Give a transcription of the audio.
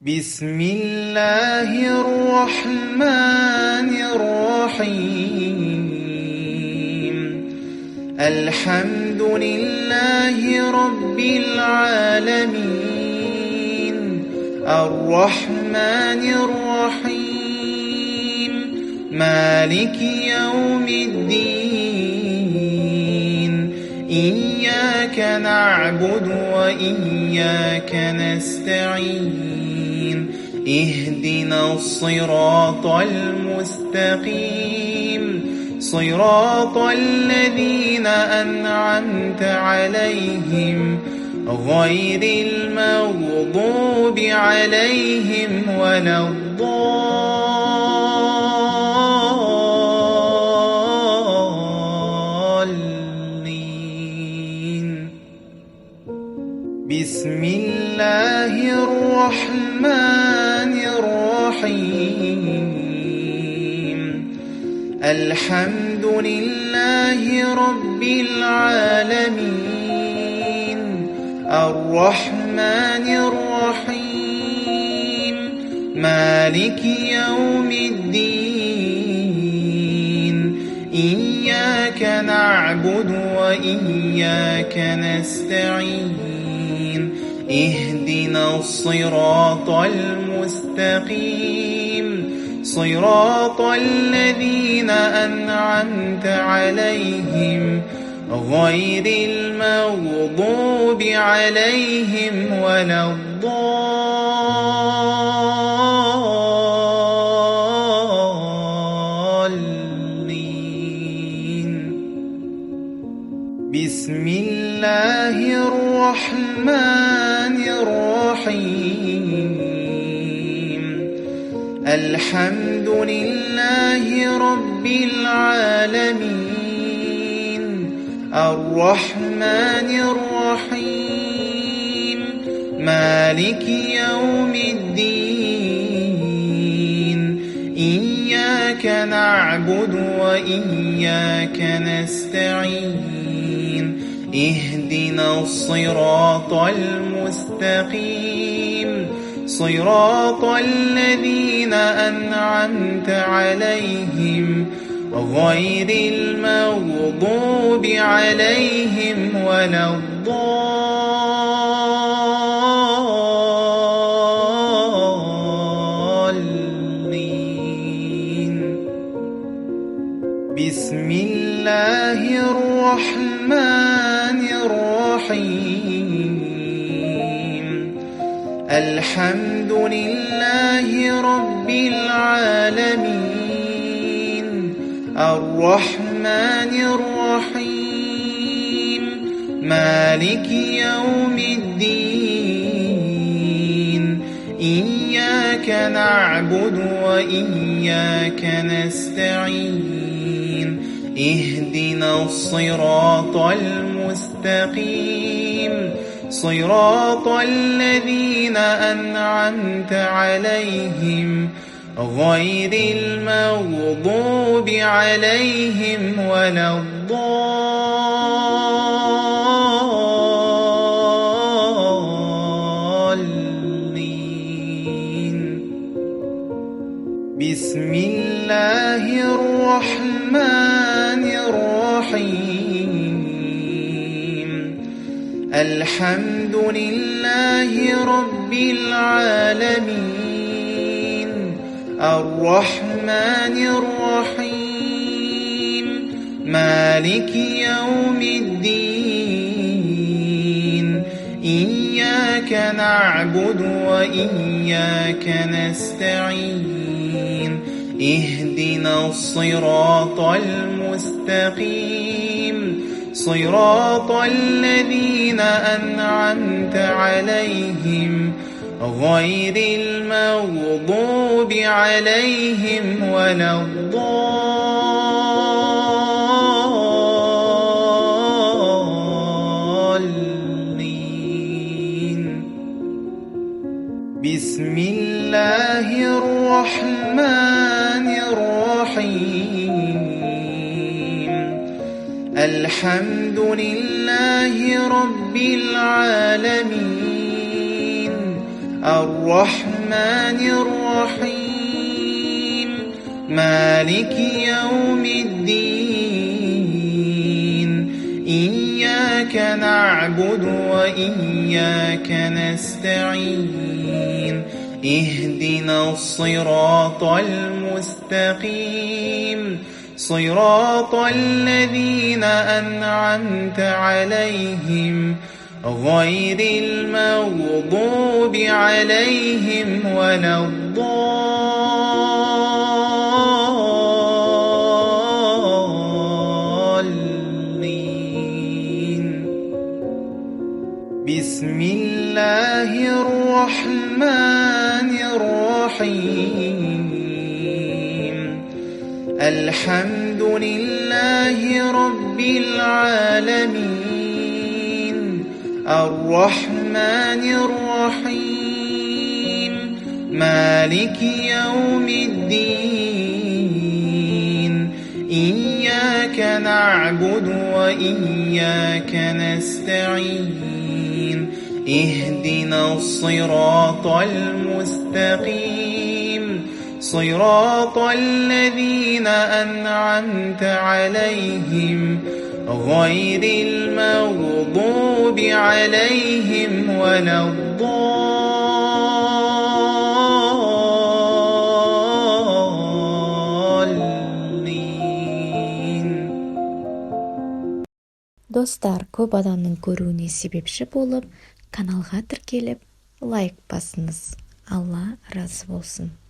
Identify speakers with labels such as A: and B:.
A: بسم الله الرحمن الرحيم. الحمد لله رب العالمين، الرحمن الرحيم، مالك يوم الدين. إياك نعبد وإياك نستعين. اهدنا الصراط المستقيم، صراط الذين أنعمت عليهم غير المغضوب عليهم ولا الضالين. بسم الله الرحمن الرحيم. الحمد لله رب العالمين، الرحمن الرحيم، مالك يوم الدين. إياك نعبد وإياك نستعين. اهدنا الصراط المستقيم، صراط الذين أنعمت عليهم غير المغضوب عليهم ولا الضالين. بسم الله الرحمن الرحيم. الحمد لله رب العالمين، الرحمن الرحيم، مالك يوم الدين. إياك نعبد وإياك نستعين. اهدنا الصراط المستقيم، صراط الذين أنعمت عليهم غير المغضوب عليهم ولا الضالين. بسم الله الرحمن الرحيم. الحمد لله رب العالمين، الرحمن الرحيم، مالك يوم الدين. إياك نعبد وإياك نستعين. اهدنا الصراط المستقيم، صراط الذين أنعمت عليهم غير المغضوب عليهم ولا الضالين. بسم الله الرحمن الرحيم. الحمد لله رب العالمين، الرحمن الرحيم، مالك يوم الدين. إياك نعبد وإياك نستعين. اهدنا الصراط المستقيم، صراط الذين أنعمت عليهم غير المغضوب عليهم ولا الضالين. بسم الله الرحمن الرحيم. الحمد لله رب العالمين، الرحمن الرحمن الرحيم مالك يوم الدين إياك نعبد وإياك نستعين اهدنا الصراط المستقيم صراط الذين أنعمت عليهم غير المغضوب عليهم ولا الضالين بسم الله الرحمن الرحيم الحمد لله رب العالمين الرحمن الرحيم مالك يوم الدين إياك نعبد وإياك نستعين اهدنا الصراط المستقيم صراط الذين أنعمت عليهم غير المغضوب عليهم ولا الضالين.
B: Достар, көп адамның көруіне себепші болып, каналға тіркеліп, лайк басыңыз. Алла разы болсын.